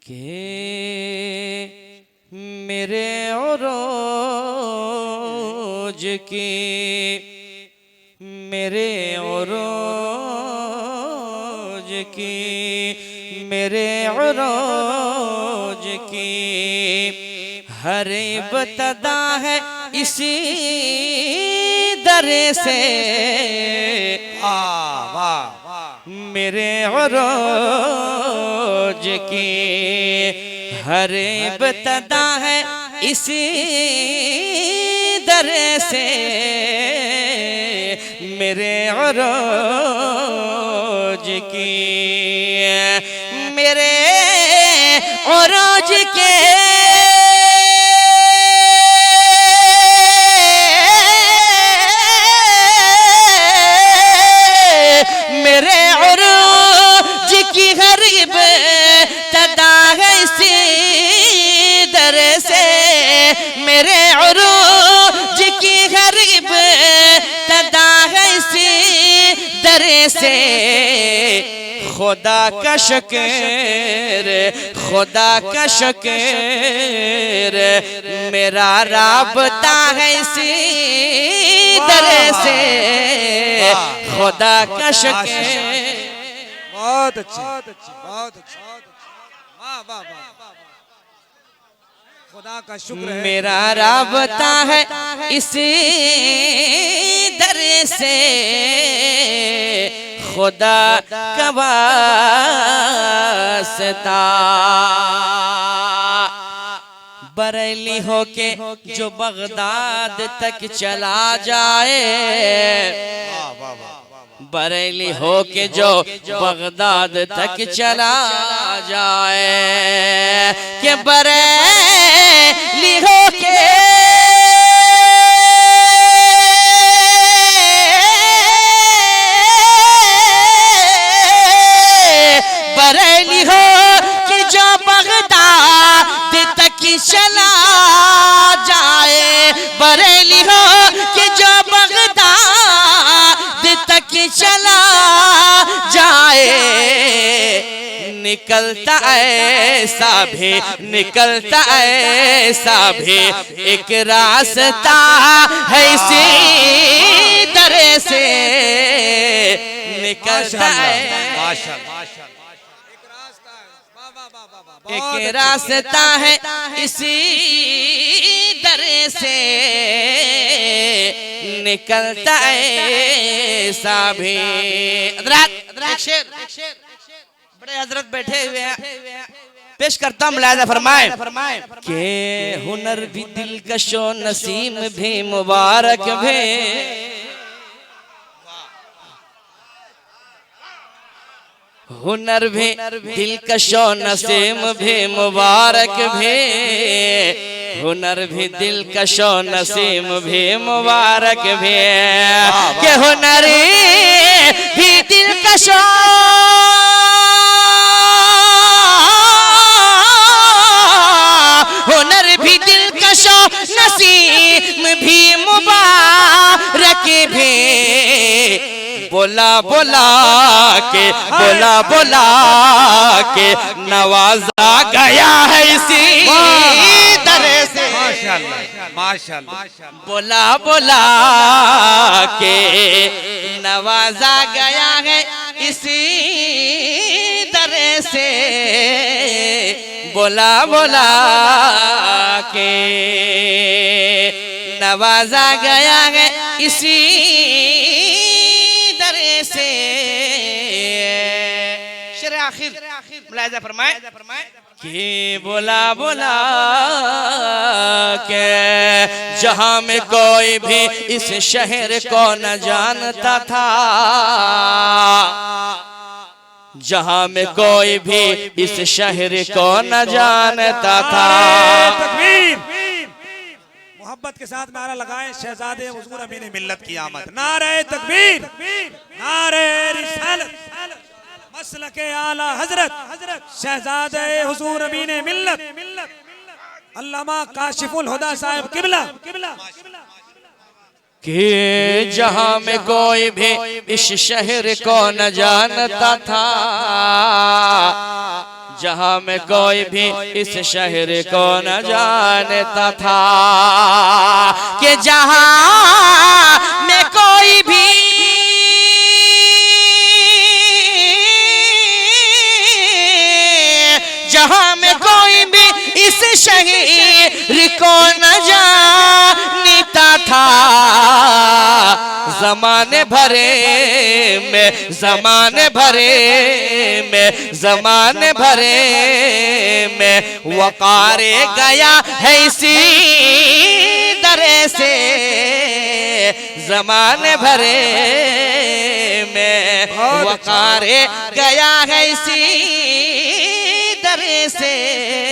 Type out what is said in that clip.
कि मेरे औरोज की, मेरे औरोज की, मेरे औरोज की हर इब्तिदा है इसी दर से। मेरे औरोज की हर इब्तिदा है इसी दर से। मेरे औरोज की, मेरे औरोज के मेरे उरूज की गरीब तदा है इसी दर से। खुदा का शुक्र, खुदा का शुक्र मेरा राबता है इसी दर से। खुदा का शुक्र। बहुत अच्छी, बहुत अच्छी। वाह वाह वाह। खुदा का शुक्र है मेरा राबता है इसी दर से। खुदा का वास्ता बरेली होके जो बगदाद तक चला जाए, बरेली होके जो बगदाद तक चला जाए, कि बरेली होके बरेली हो कि जो बगदाद तक चला जाए, बरेली हो कि जो बगदाद तक चला जाए। निकलता ऐसा भी, निकलता ऐसा भी एक रास्ता है इसी दर से। निकलता है एक रास्ता है इसी दर से। निकलता ऐसा भी। बड़े हजरत बैठे हुए हैं, पेश करता हूं, मुलाहिजा फरमाए के हुनर भी दिलकशो नसीम भी मुबारक भी। हुनर भी दिलकशो नसीम भी मुबारक भी। हुनर भी दिलकशो नसीम भी मुबारक भी। के हुनर भी दिलकशो हुनर भी दिलकशो नसीम भी मुबारक भी। बोला बोला के, बोला बोला के नवाजा गया है इसी दर से। माशाअल्लाह माशाअल्लाह। बोला बोला के नवाजा गया है इसी दर से। बोला बोला के नवाजा गया है इसी से। शेर आखिर मुलाहिजा फरमाए कि बोला बोला के जहां में कोई भी इस शहर को न जानता था, जहां में कोई भी इस शहर को न जानता था। तकबीर, मोहब्बत के साथ नारा लगाएं, शहजादे हुजूर अमीन मिल्लत की आमद। नारे तकबीर, नारे रिसालत, मसलके आला हजरत शहजादे हुजूर अमीन मिल्लत अल्लामा काशिफुल हुदा साहब किबला। कि जहां में कोई भी इस शहर को न जानता था, जहां में कोई भी इस शहर को न जानता था, कि जहां में कोई भी जहां में कोई भी इस शहर को न जानता था, ज़माने भरे में ज़माने भरे में ज़माने भरे में वकारे गया है इसी दरे से, ज़माने भरे में वकारे गया है इसी दरे से।